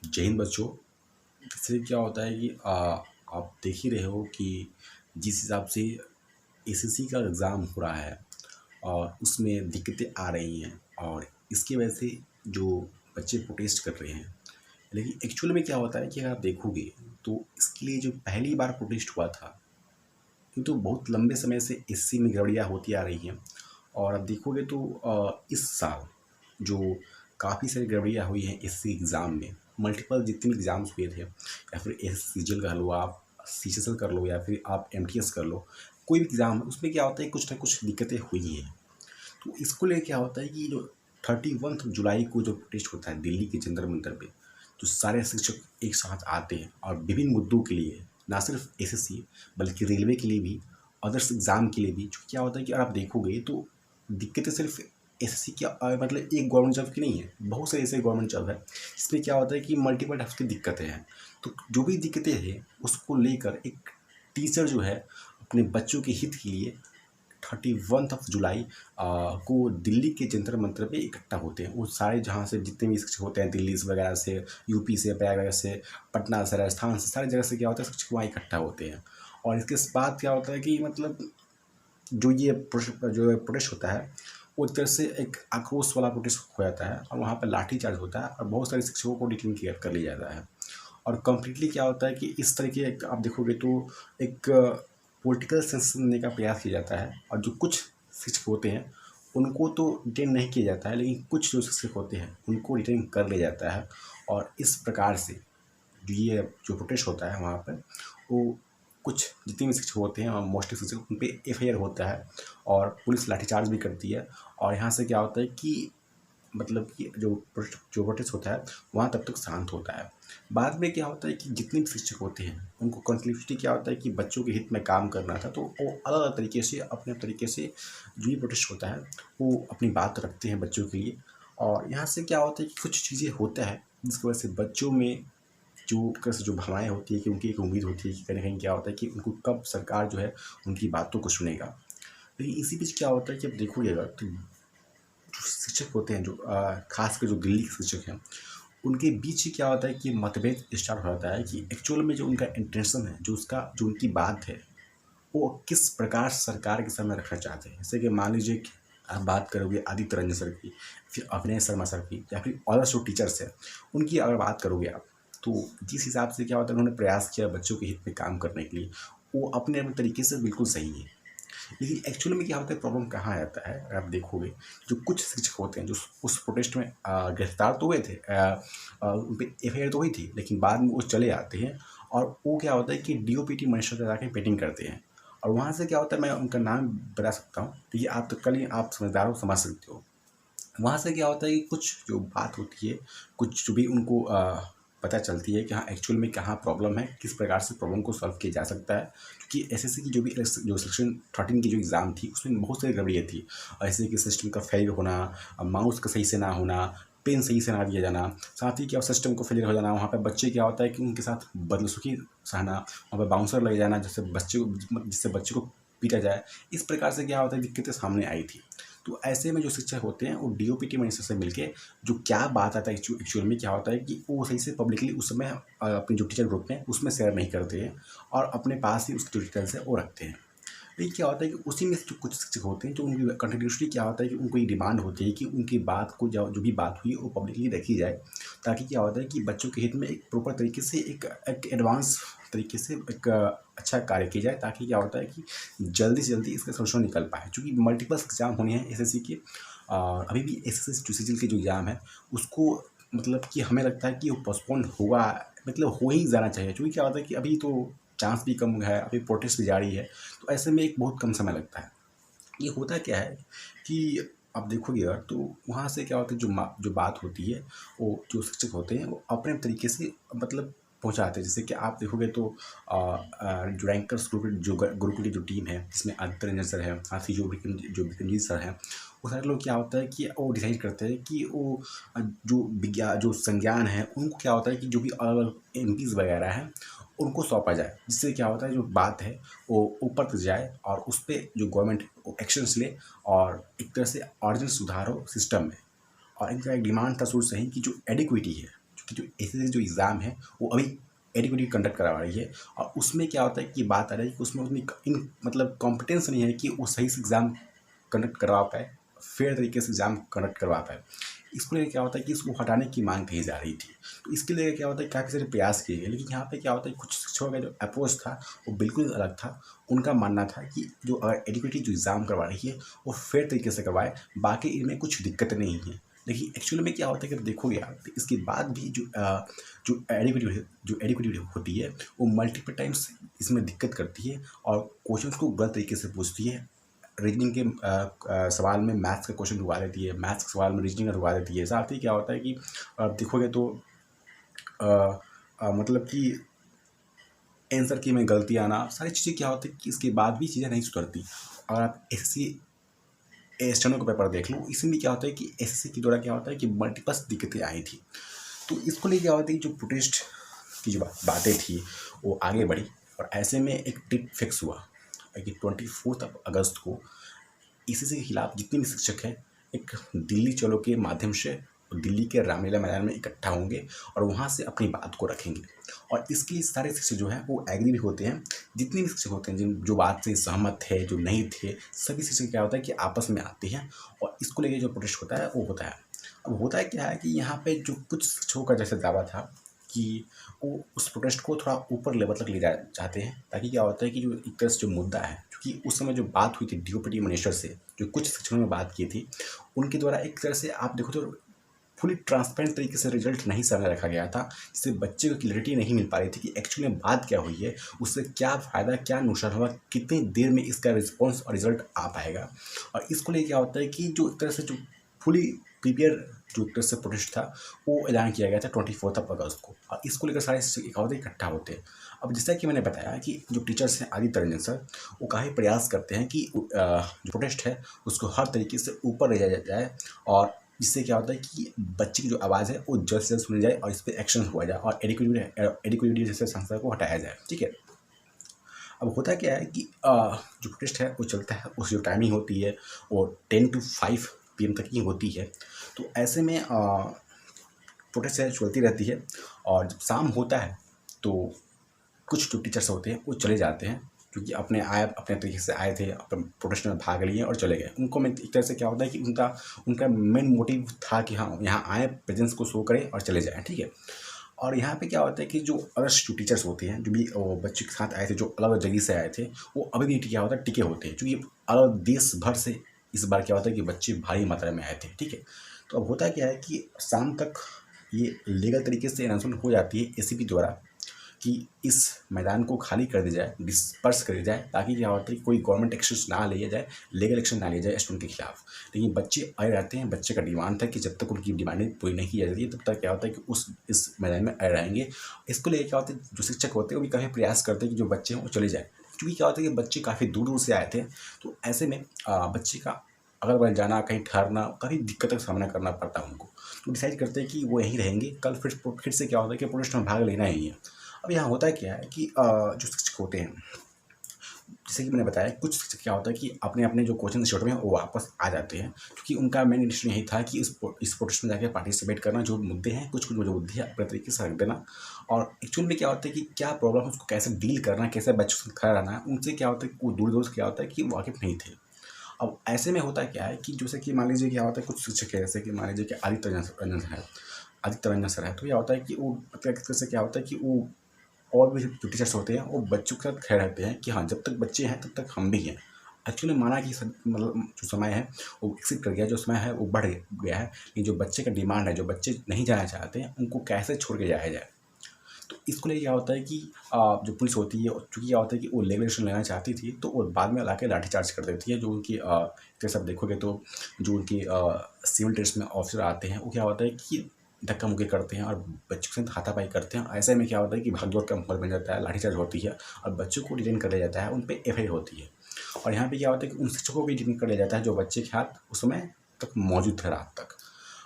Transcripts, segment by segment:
जय हिंद बच्चों। इससे क्या होता है कि आप देख ही रहे हो कि जिस हिसाब से एसएससी का एग्ज़ाम हो रहा है और उसमें दिक्कतें आ रही हैं और इसकी वजह से जो बच्चे प्रोटेस्ट कर रहे हैं। लेकिन एक्चुअल में क्या होता है कि अगर आप देखोगे तो इसके लिए जो पहली बार प्रोटेस्ट हुआ था, तो बहुत लंबे समय से एसएससी में गड़बड़ियाँ होती आ रही हैं। और आप देखोगे तो इस साल जो काफ़ी सारी गड़बड़ियाँ हुई हैं एसएससी एग्ज़ाम में, मल्टीपल जितने भी एग्ज़ाम्स हुए थे, या फिर सीजीएल कर लो, आप सीजीएल कर लो, या फिर आप एमटीएस कर लो, कोई भी एग्ज़ाम उसमें क्या होता है कुछ ना कुछ दिक्कतें हुई हैं। तो इसको लेके क्या होता है कि जो 31 जुलाई को जो प्रोटेस्ट होता है दिल्ली के जंतर मंतर पे, तो सारे शिक्षक एक साथ आते हैं और विभिन्न मुद्दों के लिए, ना सिर्फ एसएससी बल्कि रेलवे के लिए भी, अदर्स एग्ज़ाम के लिए भी। जो क्या होता है कि अगर आप देखोगे तो दिक्कतें सिर्फ एसएससी की मतलब एक गवर्नमेंट जॉब की नहीं है, बहुत सारे ऐसे गवर्नमेंट जॉब है जिसमें क्या होता है कि मल्टीपल टाइप्स की दिक्कतें हैं। तो जो भी दिक्कतें हैं उसको लेकर एक टीचर जो है अपने बच्चों के हित के लिए 31 जुलाई को दिल्ली के जंतर मंतर पे इकट्ठा होते हैं। वो सारे जहाँ से जितने भी शिक्षक होते हैं, दिल्ली से वगैरह से, यूपी से, प्रयागराज से, पटना से, राजस्थान से, सारी जगह से क्या होता है शिक्षक वहाँ इकट्ठा होते हैं। और इसके बाद क्या होता है कि मतलब जो ये जो प्रोटेस्ट होता है वो एक तरह से एक आक्रोश वाला प्रोटेस्ट हो जाता है और वहाँ पर लाठीचार्ज होता है और बहुत सारे शिक्षकों को डिटेन कर लिया जाता है। और कम्प्लीटली क्या होता है कि इस तरीके आप देखोगे तो एक पॉलिटिकल सेंस देने का प्रयास किया जाता है। और जो कुछ शिक्षक होते हैं उनको तो डिटेन नहीं किया जाता है, लेकिन कुछ जो शिक्षक होते हैं उनको डिटेन कर लिया जाता है। और इस प्रकार से ये जो प्रोटेस्ट होता है वहाँ पर, वो कुछ जितने भी शिक्षक होते हैं और मोस्टली शिक्षक उन पर एफआईआर होता है और पुलिस लाठीचार्ज भी करती है। और यहाँ से क्या होता है कि मतलब कि जो प्रोटेस्ट होता है वहाँ तब तक शांत होता है। बाद में क्या होता है कि जितने भी शिक्षक होते हैं उनको कंटिन्यूसली क्या होता है कि बच्चों के हित में काम करना था, तो वो अलग अलग तरीके से अपने तरीके से जो भी प्रोटेस्ट होता है वो अपनी बात रखते हैं बच्चों के लिए। और यहाँ से क्या होता है कि कुछ चीज़ें होता है जिसकी वजह से बच्चों में जो भावनाएँ होती है कि उनकी एक उम्मीद होती है कि कहीं न कहीं क्या होता है कि उनको कब सरकार जो है उनकी बातों को सुनेगा। लेकिन इसी बीच क्या होता है कि अब देखोगे अगर तो जो शिक्षक होते हैं, जो खासकर जो दिल्ली के शिक्षक हैं, उनके बीच ही क्या होता है कि मतभेद स्टार्ट हो जाता है कि एक्चुअल में जो उनका इंटेंशन है, जो उनकी बात है, वो किस प्रकार सरकार के सामने रखना चाहते हैं। जैसे कि मान लीजिए कि आप बात करोगे आदित्य रंजन सर की, फिर अभिनय शर्मा सर की, या फिर अदर्स जो टीचर्स हैं उनकी अगर बात करोगे आप, तो जिस हिसाब से क्या होता है उन्होंने प्रयास किया बच्चों के हित में काम करने के लिए, वो अपने अपने तरीके से बिल्कुल सही है। लेकिन एक्चुअल में क्या होता है, प्रॉब्लम कहाँ आ जाता है, अगर आप देखोगे जो कुछ शिक्षक होते हैं जो उस प्रोटेस्ट में गिरफ्तार तो हुए थे, उन पर एफआईआर तो हुई थी, लेकिन बाद में वो चले आते हैं। और वो क्या होता है कि डीओपीटी मिनिस्टर से जाके मीटिंग करते हैं। और वहाँ से क्या होता है, मैं उनका नाम बता सकता हूँ, तो ये आप तो कल ही आप समझदार हो, समझ सकते हो। वहाँ से क्या होता है कि कुछ जो बात होती है, कुछ जो भी उनको पता चलती है कि हाँ एक्चुअल में कहाँ प्रॉब्लम है, किस प्रकार से प्रॉब्लम को सॉल्व किया जा सकता है। क्योंकि एसएससी की जो सेक्शन 13 की जो एग्ज़ाम थी उसमें बहुत सारी गड़बड़ियाँ थी। ऐसे कि सिस्टम का फेलियर होना, माउस का सही से ना होना, पेन सही से ना दिया जाना, साथ ही क्या सिस्टम को फेलियर हो जाना। वहाँ पे बच्चे क्या होता है कि उनके साथ बदसलूकी सहना, वहाँ पे बाउंसर लग जाना जिससे बच्चे को पीटा जाए। इस प्रकार से क्या होता है दिक्कतें सामने आई थी। तो ऐसे में जो शिक्षक होते हैं वो डीओपीटी मिनिस्टर से मिलके जो क्या बात आता है एक्चुअल में क्या होता है कि वो सही से पब्लिकली उस समय अपनी जो टीचर ग्रुप में उसमें शेयर नहीं करते हैं और अपने पास ही उसकी जो डिटेल्स है वो रखते हैं। लेकिन क्या होता है कि उसी में से जो कुछ शिक्षक होते हैं जो उनकी कंटिन्यूसली क्या होता है कि उनको ये डिमांड होती है कि उनकी बात को जो भी बात हुई है वो पब्लिकली रखी जाए, ताकि क्या होता है कि बच्चों के हित में एक प्रॉपर तरीके से एक एडवांस तरीके से एक अच्छा कार्य किया जाए, ताकि क्या होता है कि जल्दी से जल्दी इसका सोल्यूशन निकल पाए। चूँकि मल्टीपल एग्ज़ाम होने हैं एसएससी के, और अभी भी एसएससी जो सीजीएल के जो एग्ज़ाम है उसको मतलब कि हमें लगता है कि वो पोस्टपोन होगा, मतलब हो ही जाना चाहिए। क्योंकि क्या होता है कि अभी तो चांस भी कम है, अभी प्रोटेस्ट भी जारी है, तो ऐसे में एक बहुत कम समय लगता है। ये होता क्या है कि आप देखोगे अगर तो वहाँ से क्या होता है जो बात होती है वो जो शिक्षक होते हैं वो अपने तरीके से मतलब पहुँचाते हैं। जैसे कि आप देखोगे तो जो रैंकर्स गुरुकुल की जो टीम है जिसमें आदित्य रंजन सर है, साथ ही जो बिक्रमजीत सर हैं, वो सारे लोग क्या होता है कि वो डिसाइड करते हैं कि वो जो संज्ञान है उनको क्या होता है कि जो भी अलग अलग एमपीज़ वगैरह हैं उनको सौंपा जाए, जिससे क्या होता है जो बात है वो ऊपर तक जाए और उस पर जो गवर्नमेंट एक्शंस ले और एक तरह से अर्जेंट सुधार हो सिस्टम में। और इनका एक डिमांड था शुरू से ही कि जो एडिक्विटी है, कि जो एसएससी जो एग्ज़ाम है वो अभी एडुकेटली कंडक्ट करवा रही है, और उसमें क्या होता है कि बात आ रही है कि उसमें उतनी इन मतलब कॉम्पिटेंस नहीं है कि वो सही से एग्ज़ाम कंडक्ट करवा पाए, फेयर तरीके से एग्ज़ाम कंडक्ट करवा पाए। इसको लेके क्या होता है कि इसको हटाने की मांग कही जा रही थी। तो इसके लिए क्या होता है काफ़ी सारे प्रयास किए गए, लेकिन यहाँ पे क्या होता है कुछ शिक्षकों का जो अप्रोच था वो बिल्कुल अलग था। उनका मानना था कि जो अगर एडुकेटली जो एग्ज़ाम करवा रही है वो फेयर तरीके से करवाए, बाकी इनमें कुछ दिक्कत नहीं है। देखिए एक्चुअली में क्या होता है कि देखोगे आप तो इसके बाद भी जो एडुकेटिव होती है वो मल्टीपल टाइम्स इसमें दिक्कत करती है और क्वेश्चंस को गलत तरीके से पूछती है। रीजनिंग के सवाल में मैथ्स का क्वेश्चन रुकवा देती है, मैथ्स के सवाल में रीजनिंग रुकवा देती है। साथ ही क्या होता है कि आप देखोगे तो मतलब कि आंसर की में गलती आना, सारी चीज़ें क्या होती है कि इसके बाद भी चीज़ें नहीं सुधरती। अगर आप एसएससी स्टेनो का पेपर देख लो, इसमें क्या होता है कि एसएससी के द्वारा क्या होता है कि मल्टीपल दिक्कतें आई थी। तो इसको लेके क्या होता है कि जो प्रोटेस्ट की जो बातें थी वो आगे बढ़ी, और ऐसे में एक डेट फिक्स हुआ कि 24 अगस्त को एसएससी के खिलाफ जितने भी शिक्षक हैं एक दिल्ली चलो के माध्यम से दिल्ली के रामलीला मैदान में इकट्ठा होंगे और वहाँ से अपनी बात को रखेंगे। और इसके लिए सारे शिक्षक जो हैं वो एग्री भी होते हैं, जितने भी शिक्षक होते हैं जिन जो बात से सहमत थे जो नहीं थे, सभी शिक्षक क्या होता है कि आपस में आते हैं और इसको लेके जो प्रोटेस्ट होता है वो होता है। अब होता है क्या है कि यहाँ पे जो कुछ शिक्षकों का जैसे दावा था कि वो उस प्रोटेस्ट को थोड़ा ऊपर लेवल तक ले जा चाहते हैं, ताकि क्या होता है कि जो एक तरह से जो मुद्दा है, क्योंकि उस समय जो बात हुई थी डीओपीटी मिनिस्टर से, जो कुछ शिक्षकों ने बात की थी उनके द्वारा एक तरह से आप देखो तो फुली ट्रांसपेरेंट तरीके से रिजल्ट नहीं सामने रखा गया था, जिससे बच्चे को क्लैरिटी नहीं मिल पा रही थी कि एक्चुअली में बात क्या हुई है, उससे क्या फ़ायदा क्या नुकसान हुआ, कितनी देर में इसका रिस्पॉन्स और रिजल्ट आ पाएगा। और इसको लेके क्या होता है कि जो एक तरह से जो फुली प्रिपेयर जो एक तरह से प्रोटेस्ट था वो ऐलान किया गया था 24 अगस्त को, और इसको लेकर सारे इकट्ठा होते हैं। अब जैसा कि मैंने बताया कि जो टीचर्स हैं आदित्य रंजन सर, वो काफ़ी प्रयास करते हैं कि जो प्रोटेस्ट है उसको हर तरीके से ऊपर ले जाया जाए, और जिससे क्या होता है कि बच्चे की जो आवाज़ है वो जल्द से जल्द सुनी जाए और इस पर एक्शन हुआ जाए और एडिक्विटी जैसे संस्था को हटाया जाए। ठीक है। अब होता क्या है कि जो प्रोटेस्ट है वो चलता है, उसकी जो टाइमिंग होती है वो 10 to 5 PM तक ही होती है। तो ऐसे में प्रोटेस्ट है चलती रहती है, और जब शाम होता है तो कुछ जो टीचर्स होते हैं वो चले जाते हैं, क्योंकि अपने तरीके से आए थे, अपने प्रोटेस्ट में भाग लिए और चले गए। उनको में एक तरह से क्या होता है कि उनका उनका मेन मोटिव था कि हाँ यहाँ आए, प्रेजेंस को शो करें और चले जाएँ। ठीक है। और यहाँ पे क्या होता है कि जो अदर्स जो टीचर्स होते हैं जो भी बच्चे के साथ आए थे, जो अलग जगह से आए थे, वो अभी भी क्या होता है टिके होते हैं, क्योंकि अलग देश भर से इस बार क्या होता है कि बच्चे भारी मात्रा में आए थे। ठीक है। तो अब होता क्या है कि शाम तक ये लीगल तरीके से अनाउंसमेंट हो जाती है एसीपी द्वारा कि इस मैदान को खाली कर दिया जाए, डिस्पर्स कर दिया जाए, ताकि क्या होता है कि कोई गवर्नमेंट एक्शन ना लिया जाए, लीगल एक्शन ना लिया जाए स्टूडेंट के खिलाफ। लेकिन बच्चे आए रहते हैं, बच्चे का डिमांड था कि जब तक उनकी डिमांडें पूरी नहीं की जाती तब तक क्या होता है कि इस मैदान में आए रहेंगे। इसको लेकर क्या होता है जो शिक्षक होते हैं वो भी काफ़ी प्रयास करते हैं कि जो बच्चे हैं वो चले जाए, क्योंकि क्या होता है कि बच्चे काफ़ी दूर दूर से आए थे। तो ऐसे में बच्चे का अगल बगल जाना, कहीं ठहरना, काफ़ी दिक्कतों का सामना करना पड़ता है उनको। तो डिसाइड करते हैं कि वो यहीं रहेंगे, कल फिर से क्या होता है कि प्रोटेस्ट में भाग लेना ही है। अब यहाँ होता क्या है कि जो शिक्षक होते हैं, जैसे कि मैंने बताया, कुछ शिक्षक क्या होता है कि अपने अपने जो कोचिंग इंस्टीट्यूट में वो वापस आ जाते हैं, क्योंकि उनका मेन इंटेंशन यही था कि इस प्रोटेस्ट में जाकर पार्टिसिपेट करना, जो मुद्दे हैं कुछ जो मुद्दे हैं अपने तरीके से रख देना, और एक्चुअल में क्या होता है कि क्या प्रॉब्लम है उसको कैसे डील करना, कैसे बच्चों से खड़ा रहना है, उनसे क्या होता है कि वो दूर दूर से क्या होता है कि वाकिफ़ नहीं थे। अब ऐसे में होता क्या है कि जैसे कि मान लीजिए क्या होता है, कुछ शिक्षक है जैसे कि मान लीजिए कि आदित्य रंजन सर है, तो क्या होता है कि वो मतलब एक तरह से क्या होता है कि वो और भी जो टीचर्स होते हैं वो बच्चों के साथ खड़े रहते हैं कि हाँ जब तक बच्चे हैं तब तक हम भी हैं। एक्चुअली माना कि मतलब जो समय है वो विकसित कर गया, जो समय है वो बढ़ गया है, लेकिन जो बच्चे का डिमांड है, जो बच्चे नहीं जाना चाहते हैं, उनको कैसे छोड़ के जाया जाए। तो इसको लेके क्या होता है कि जो पुलिस होती है, चूँकि क्या होता है कि वो लीगल एक्शन लेना चाहती थी, तो वो बाद में लाके लाठीचार्ज कर देती है। जो उनकी जैसे आप देखोगे तो जो उनकी सिविल ड्रेस में ऑफिसर आते हैं, वो क्या होता है कि धक्का मुक्की करते हैं और बच्चों के साथ हाथापाई करते हैं। ऐसे में क्या होता है कि भागदौड़ का माहौल बन जाता है, लाठीचार्ज होती है और बच्चों को डिटेन कर लिया जाता है, उन पे एफआईआर होती है। और यहाँ पे क्या होता है कि उन शिक्षकों को भी डिटेन कर लिया जाता है जो बच्चे के हाथ उस समय तक मौजूद थे रात तक।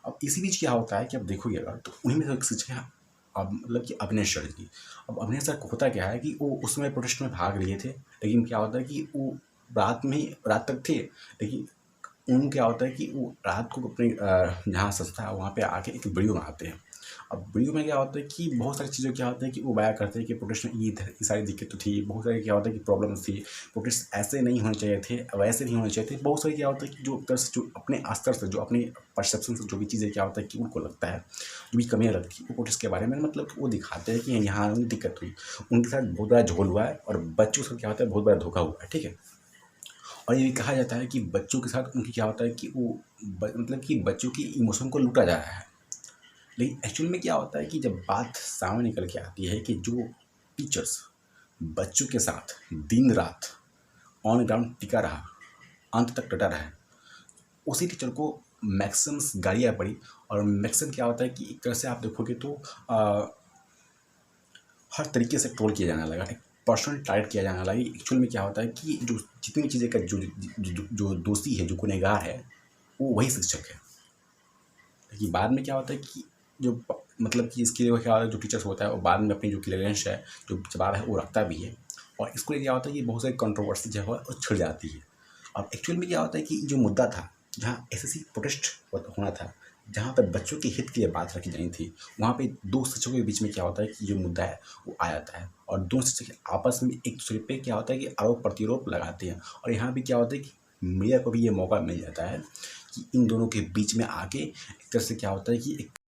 अब इसी बीच क्या होता है कि अब देखोगे अगर, तो उन्हीं में से एक शिक्षक है, अब मतलब कि अविनेश सर जी। अब अविनेश सर को होता क्या है कि वो उस समय प्रोटेस्ट में भाग लिए थे, लेकिन क्या होता है कि वो रात तक थे, लेकिन उन क्या होता है कि वो रात को अपने जहाँ संस्था है वहाँ पे आके एक वीडियो बनाते हैं, अब वीडियो में क्या होता है कि बहुत सारी चीज़ें क्या होता है कि वो बयां करते हैं कि प्रोटेस्ट में ये सारी दिक्कत तो थी, बहुत सारी क्या होता है कि प्रॉब्लम्स थी, प्रोटेस्ट ऐसे नहीं होने चाहिए थे, वैसे नहीं होने चाहिए थे, बहुत सारी क्या होता है कि जो तरह से जो अपने स्तर से, जो अपने परसेप्शन से जो भी चीज़ें क्या होता है कि उनको लगता है, जो भी कमियाँ लगती है वो प्रोटेस्ट के बारे में, मतलब वो दिखाते हैं कि यहाँ दिक्कत हुई, उनके साथ बहुत बड़ा झोल हुआ है और बच्चों से क्या होता है बहुत बड़ा धोखा हुआ है, ठीक है। और ये भी कहा जाता है कि बच्चों के साथ उनकी क्या होता है कि वो मतलब कि बच्चों की इमोशन को लूटा जा रहा है। लेकिन एक्चुअल में क्या होता है कि जब बात सामने निकल के आती है कि जो टीचर्स बच्चों के साथ दिन रात ऑन ग्राउंड टिका रहा, अंत तक डटा रहा, उसी टीचर को मैक्सिमम गालियाँ पड़ी। और मैक्सिमम क्या होता है कि एक तरह से आप देखोगे तो हर तरीके से ट्रोल किया जाने लगा, एक पर्सनल टारगेट किया जाने लगा। एक्चुअल में क्या होता है कि जो जितनी भी चीज़ें का जो दोषी है, जो गुनहगार है, वो वही शिक्षक है। लेकिन बाद में क्या होता है कि जो मतलब कि इसके लिए क्या होता है, जो टीचर्स होता है वो बाद में अपनी जो क्लियरेंस है, जो जवाब है वो रखता भी है। और इसको लिए क्या होता है कि बहुत सारी कंट्रोवर्सी जो है वो छिड़ जाती है। अब एक्चुअल में क्या होता है कि जो मुद्दा था, जहाँ एसएससी प्रोटेस्ट होना था, जहाँ पर बच्चों के हित के लिए बात रखी जानी थी, वहाँ पे दो शिक्षकों के बीच में क्या होता है कि जो मुद्दा है वो आ जाता है और दो शिक्षक आपस में एक दूसरे पे क्या होता है कि आरोप प्रतिरोप लगाते हैं। और यहाँ भी क्या होता है कि मीडिया को भी ये मौका मिल जाता है कि इन दोनों के बीच में आके एक तरह से क्या होता है कि एक